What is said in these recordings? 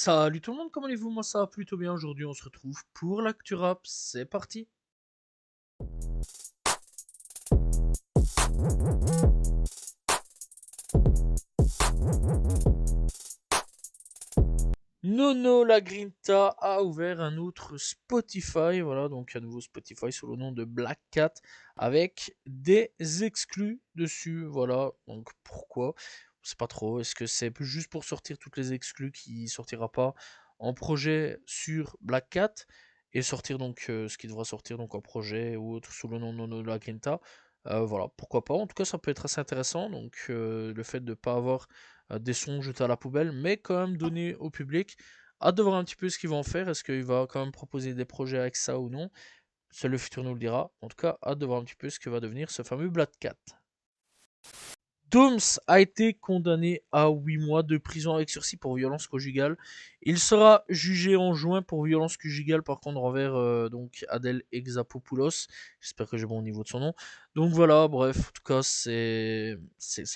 Salut tout le monde, comment allez-vous? Moi ça va plutôt bien. Aujourd'hui on se retrouve pour l'actu rap, c'est parti. Nono la Grinta a ouvert un autre Spotify, voilà, donc un nouveau Spotify sous le nom de Black Cat avec des exclus dessus, voilà. Donc pourquoi? On sait pas trop. Est-ce que c'est juste pour sortir toutes les exclus qui sortira pas en projet sur Black Cat et sortir donc ce qui devra sortir donc en projet ou autre sous le nom de Nono la Grinta? Voilà, pourquoi pas. En tout cas, ça peut être assez intéressant. Donc le fait de pas avoir des sons jetés à la poubelle, mais quand même donner au public. Hâte de voir un petit peu ce qu'il va en faire. Est-ce qu'il va quand même proposer des projets avec ça ou non? Seul le futur nous le dira. En tout cas, hâte de voir un petit peu ce que va devenir ce fameux Black Cat. Dooms a été condamné à 8 mois de prison avec sursis pour violence conjugale. Il sera jugé en juin pour violence conjugale, par contre, envers donc Adèle Exarchopoulos. J'espère que j'ai bon au niveau de son nom. Donc voilà, bref, en tout cas, c'est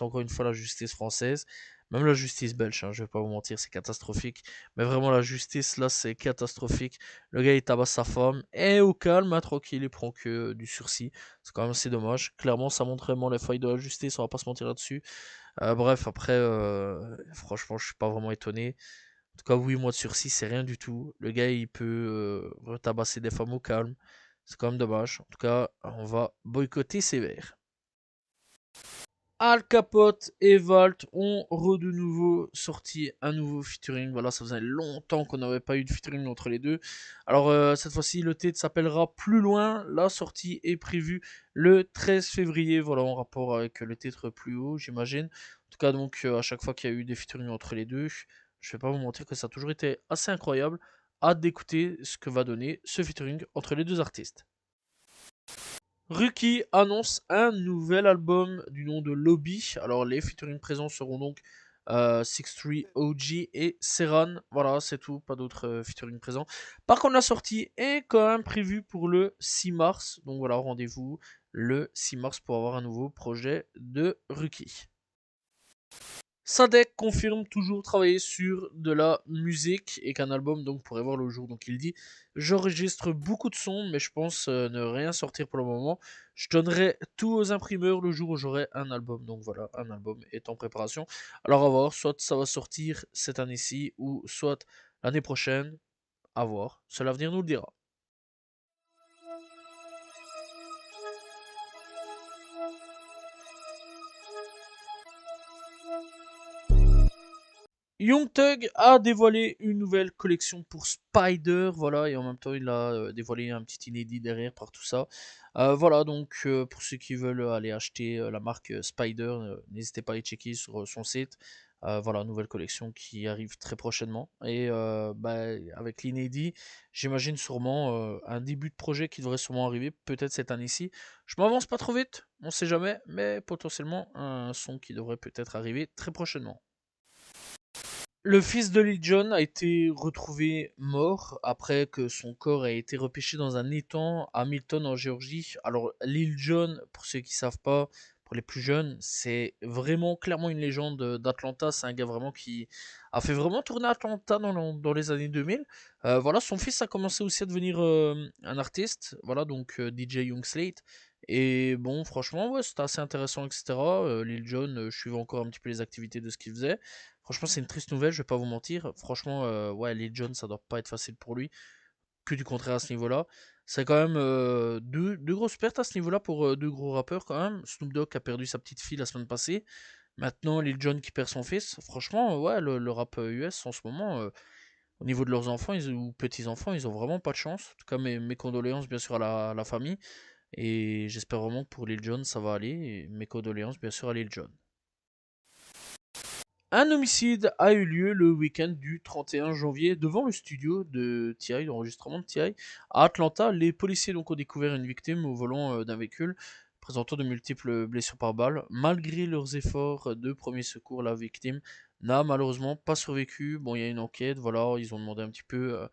encore une fois la justice française. Même la justice belge, hein, je vais pas vous mentir, c'est catastrophique. Mais vraiment, la justice là, c'est catastrophique. Le gars, il tabasse sa femme, et au calme, hein, tranquille, il prend que du sursis. C'est quand même assez dommage. Clairement, ça montre vraiment les failles de la justice, on va pas se mentir là-dessus. Bref, après, franchement, je suis pas vraiment étonné. En tout cas, oui, mois de sursis, c'est rien du tout. Le gars, il peut tabasser des femmes au calme. C'est quand même dommage. En tout cas, on va boycotter sévère. Al Capote et Valt ont de nouveau sorti un nouveau featuring. Voilà, ça faisait longtemps qu'on n'avait pas eu de featuring entre les deux. Alors cette fois-ci, le titre s'appellera Plus loin. La sortie est prévue le 13 février. Voilà, en rapport avec le titre plus haut, j'imagine. En tout cas, donc à chaque fois qu'il y a eu des featuring entre les deux, je vais pas vous mentir que ça a toujours été assez incroyable. Hâte d'écouter ce que va donner ce featuring entre les deux artistes. Ruki annonce un nouvel album du nom de Lobby. Alors les featuring présents seront donc 63 OG et Serran. Voilà, c'est tout, pas d'autres featuring présents. Par contre, la sortie est quand même prévue pour le 6 mars. Donc voilà, rendez-vous le 6 mars pour avoir un nouveau projet de Ruki. Sadek confirme toujours travailler sur de la musique et qu'un album donc pourrait voir le jour. Donc il dit: j'enregistre beaucoup de sons, mais je pense ne rien sortir pour le moment. Je donnerai tout aux imprimeurs le jour où j'aurai un album. Donc voilà, un album est en préparation. Alors à voir, soit ça va sortir cette année-ci ou soit l'année prochaine. À voir. Seul l'avenir nous le dira. Young Thug a dévoilé une nouvelle collection pour Spider, voilà, et en même temps il a dévoilé un petit inédit derrière par tout ça. Voilà, donc pour ceux qui veulent aller acheter la marque Spider, n'hésitez pas à aller checker sur son site. Voilà, nouvelle collection qui arrive très prochainement. Et bah, avec l'inédit, j'imagine sûrement un début de projet qui devrait sûrement arriver, peut-être cette année-ci. Je m'avance pas trop vite, on sait jamais, mais potentiellement un son qui devrait peut-être arriver très prochainement. Le fils de Lil Jon a été retrouvé mort après que son corps ait été repêché dans un étang à Milton en Géorgie. Alors Lil Jon, pour ceux qui savent pas, pour les plus jeunes, c'est vraiment clairement une légende d'Atlanta. C'est un gars vraiment qui a fait vraiment tourner Atlanta dans les années 2000. Voilà, son fils a commencé aussi à devenir un artiste. Voilà, donc DJ Young Slate. Et bon, franchement, ouais, c'était assez intéressant, etc. Lil Jon, je suivais encore un petit peu les activités de ce qu'il faisait. Franchement, c'est une triste nouvelle, je vais pas vous mentir. Franchement, ouais, Lil Jon, ça doit pas être facile pour lui. Que du contraire à ce niveau-là. C'est quand même deux grosses pertes à ce niveau-là pour deux gros rappeurs quand même. Snoop Dogg a perdu sa petite fille la semaine passée. Maintenant, Lil Jon qui perd son fils. Franchement, ouais, le rap US en ce moment, au niveau de leurs enfants ou petits-enfants, ils ont vraiment pas de chance. En tout cas, mes condoléances bien sûr à la famille. Et j'espère vraiment que pour Lil Jon, ça va aller. Et mes condoléances bien sûr à Lil Jon. Un homicide a eu lieu le week-end du 31 janvier devant le studio de TI, d'enregistrement de TI, à Atlanta. Les policiers donc ont découvert une victime au volant d'un véhicule présentant de multiples blessures par balle. Malgré leurs efforts de premier secours, la victime n'a malheureusement pas survécu. Bon, il y a une enquête, voilà, ils ont demandé un petit peu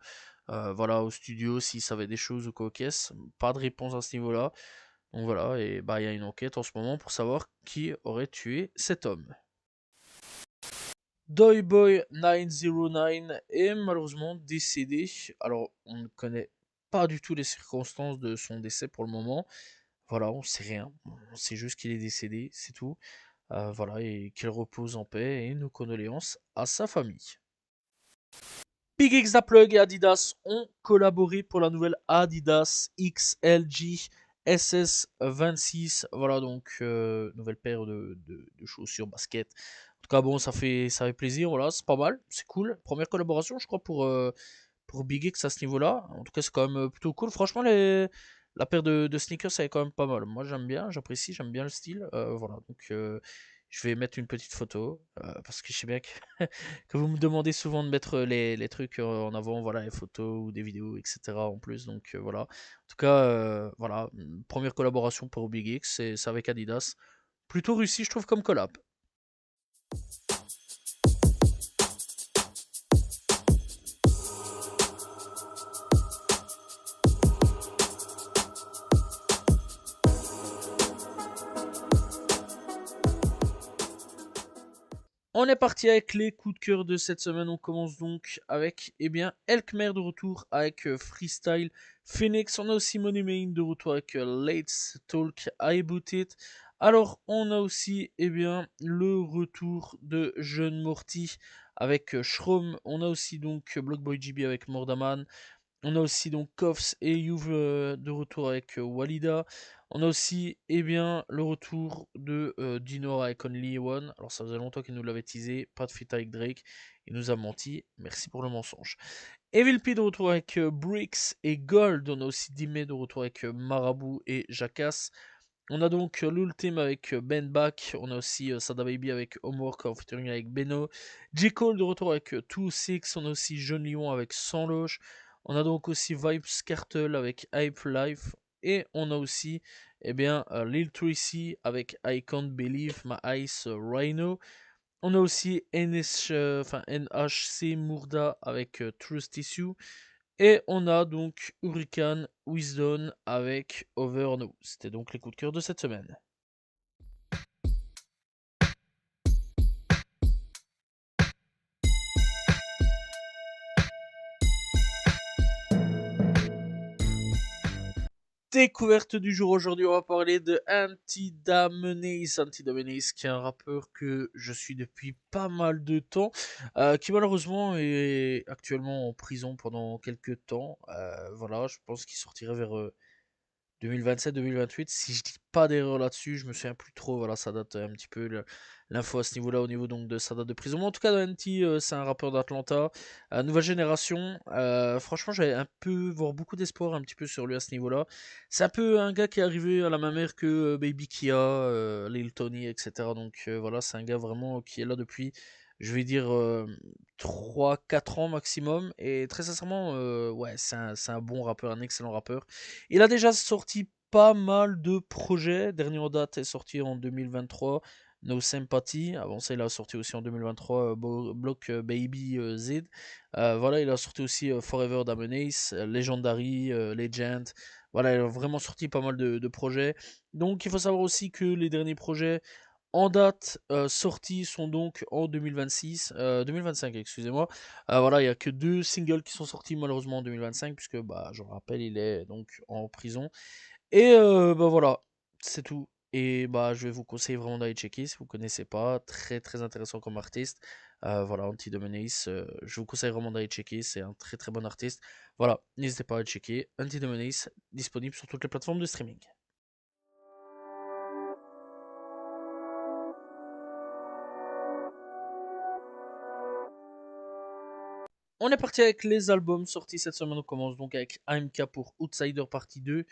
voilà, au studio s'ils savaient des choses ou quoi qu'est-ce. Pas de réponse à ce niveau-là. Donc voilà, et bah il y a une enquête en ce moment pour savoir qui aurait tué cet homme. Doyboy 909 est malheureusement décédé. Alors, on ne connaît pas du tout les circonstances de son décès pour le moment. Voilà, on sait rien. On sait juste qu'il est décédé, c'est tout. Voilà, et qu'il repose en paix et nos condoléances à sa famille. Big X Plug et Adidas ont collaboré pour la nouvelle Adidas XLG SS26. Voilà donc nouvelle paire de chaussures basket. En tout cas bon ça fait plaisir, voilà, c'est pas mal, c'est cool. Première collaboration je crois pour Big X à ce niveau-là. En tout cas c'est quand même plutôt cool. Franchement la paire de sneakers c'est quand même pas mal. Moi j'aime bien, j'apprécie, j'aime bien le style. Voilà donc je vais mettre une petite photo parce que je sais bien que que vous me demandez souvent de mettre les trucs en avant, voilà, les photos ou des vidéos, etc. en plus. Donc voilà. En tout cas, voilà, première collaboration pour Big X, c'est avec Adidas. Plutôt réussi, je trouve, comme collab. On est parti avec les coups de cœur de cette semaine. On commence donc avec Elkmer de retour avec Freestyle Phoenix. On a aussi Money Main de retour avec Let's Talk About It. Alors, on a aussi le retour de Jeune Morty avec Shrom. On a aussi donc Blockboy GB avec Mordaman. On a aussi donc Koffs et Youve de retour avec Walida. On a aussi le retour de Dino avec Only One. Alors ça faisait longtemps qu'il nous l'avait teasé. Pas de feat avec Drake. Il nous a menti. Merci pour le mensonge. Evil P de retour avec Bricks et Gold. On a aussi Dime de retour avec Marabout et Jackass. On a donc l'Ultime avec Ben Bach. On a aussi Sada Baby avec Homework en featuring avec Beno. J. Cole de retour avec 2-6. On a aussi Jeune Lion avec Sans Loge. On a donc aussi Vibes Cartel avec Hype Life. Et on a aussi Lil Tracy avec I Can't Believe My Eyes Rhino. On a aussi NHC Mourda avec Trust Issue. Et on a donc Hurricane Wisdom avec Over Now. C'était donc les coups de cœur de cette semaine. Découverte du jour aujourd'hui, on va parler de Antidamenace. Antidamenace, qui est un rappeur que je suis depuis pas mal de temps, qui malheureusement est actuellement en prison pendant quelques temps. Voilà, je pense qu'il sortirait vers 2027-2028, si je dis pas d'erreur là-dessus, je me souviens plus trop, voilà, ça date un petit peu l'info à ce niveau-là, au niveau donc de sa date de prison. Mais en tout cas, NT, c'est un rappeur d'Atlanta, nouvelle génération. Franchement, j'avais un peu, voire beaucoup d'espoir un petit peu sur lui à ce niveau-là. C'est un peu un gars qui est arrivé à la même ère que Baby Kia, Lil Tony, etc. Donc voilà, c'est un gars vraiment qui est là depuis, je vais dire, 3-4 ans maximum. Et très sincèrement, ouais, c'est un bon rappeur, un excellent rappeur. Il a déjà sorti pas mal de projets. Dernier en date est sorti en 2023, No Sympathy. Avant ça, il a sorti aussi en 2023 Block Baby Z. Voilà, il a sorti aussi Forever Damenace, Legendary, Legend. Voilà, il a vraiment sorti pas mal de projets. Donc, il faut savoir aussi que les derniers projets en date sortis sont donc en 2025, excusez-moi. Voilà, il n'y a que deux singles qui sont sortis malheureusement en 2025, puisque bah, je rappelle, il est donc en prison. Et bah voilà, c'est tout. Et bah je vais vous conseiller vraiment d'aller checker si vous connaissez pas. Très très intéressant comme artiste. Voilà, Antidomenace, je vous conseille vraiment d'aller checker. C'est un très très bon artiste. Voilà, n'hésitez pas à aller checker. Antidomenace, disponible sur toutes les plateformes de streaming. On est parti avec les albums sortis cette semaine. On commence donc avec AMK pour Outsider Partie 2.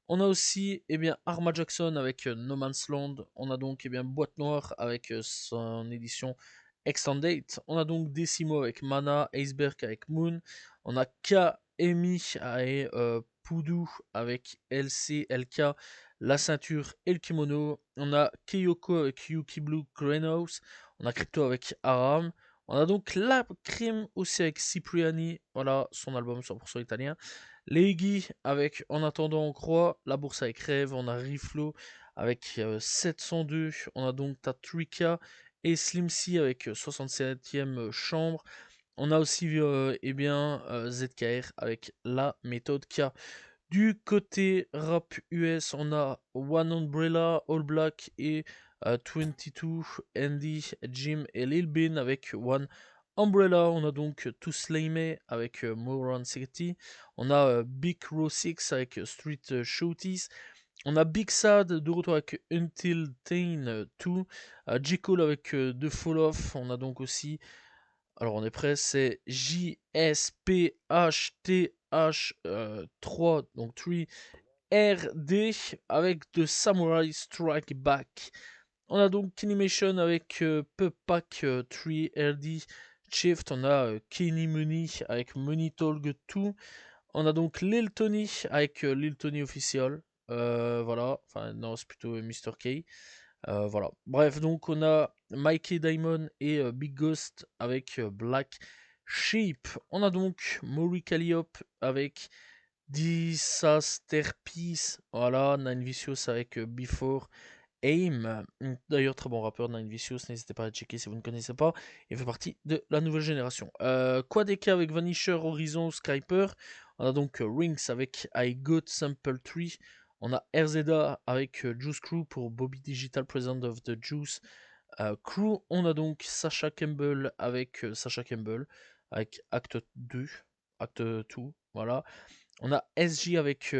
On a aussi Arma Jackson avec No Man's Land. On a donc Boîte Noire avec son édition Extended. On a donc Decimo avec Mana, Iceberg avec Moon. On a KMI et Poudou avec LC, LK, la ceinture et le kimono. On a Kyoko avec Yuki Blue Greenhouse. On a Crypto avec Aram. On a donc La Crime aussi avec Cipriani. Voilà son album 100% italien. Les avec En attendant on croit, La Bourse avec Rêve, on a Riflo avec 702, on a donc Tatrika et Slim C avec 67e chambre. On a aussi ZKR avec la méthode K. Du côté rap US, on a One Umbrella, All Black et 22, Andy, Jim et Lil Bin avec One Umbrella. On a donc Too Slayme avec Moran City. On a Big Row 6 avec Street Shooties. On a Big Sad de retour avec Until Tain 2. J. Cole avec The Fall Off. On a donc aussi, alors on est prêt, c'est JSPHTH 3, donc 3 RD avec The Samurai Strike Back. On a donc Kinimation avec Pup Pack 3 RD Shift. On a Kenny Money avec Money Talk 2. On a donc Lil Tony avec Lil Tony official. Voilà, enfin non, c'est plutôt Mr. K. Voilà. Bref, donc on a Mikey Diamond et Big Ghost avec Black Sheep. On a donc Maury Calliope avec Disaster Peace. Voilà, Nine Vicious avec Before Aim. D'ailleurs, très bon rappeur, Nine Vicious. N'hésitez pas à checker si vous ne connaissez pas. Il fait partie de la nouvelle génération. Quadeka avec Vanisher, Horizon, Skyper. On a donc Rings avec I Got Sample Tree. On a RZA avec Juice Crew pour Bobby Digital, President of the Juice Crew. On a donc Sasha Campbell avec Sasha Campbell avec Act 2. Act 2, voilà. On a SG avec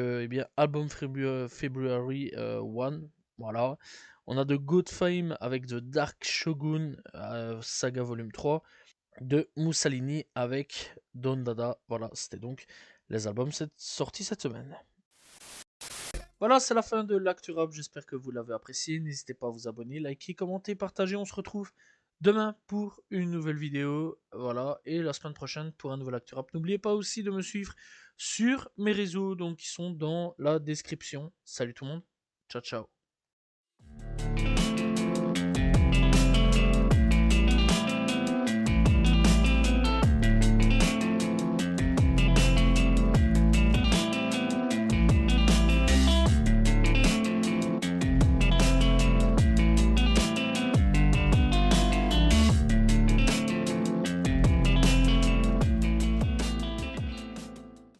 Album February 1. Voilà. On a The Good Fame avec The Dark Shogun Saga Volume 3. De Mussolini avec Don Dada. Voilà, c'était donc les albums sortis cette semaine. Voilà, c'est la fin de l'Actu Rap. J'espère que vous l'avez apprécié. N'hésitez pas à vous abonner, liker, commenter, partager. On se retrouve demain pour une nouvelle vidéo. Voilà, et la semaine prochaine pour un nouvel Actu Rap. N'oubliez pas aussi de me suivre sur mes réseaux, donc qui sont dans la description. Salut tout le monde. Ciao, ciao.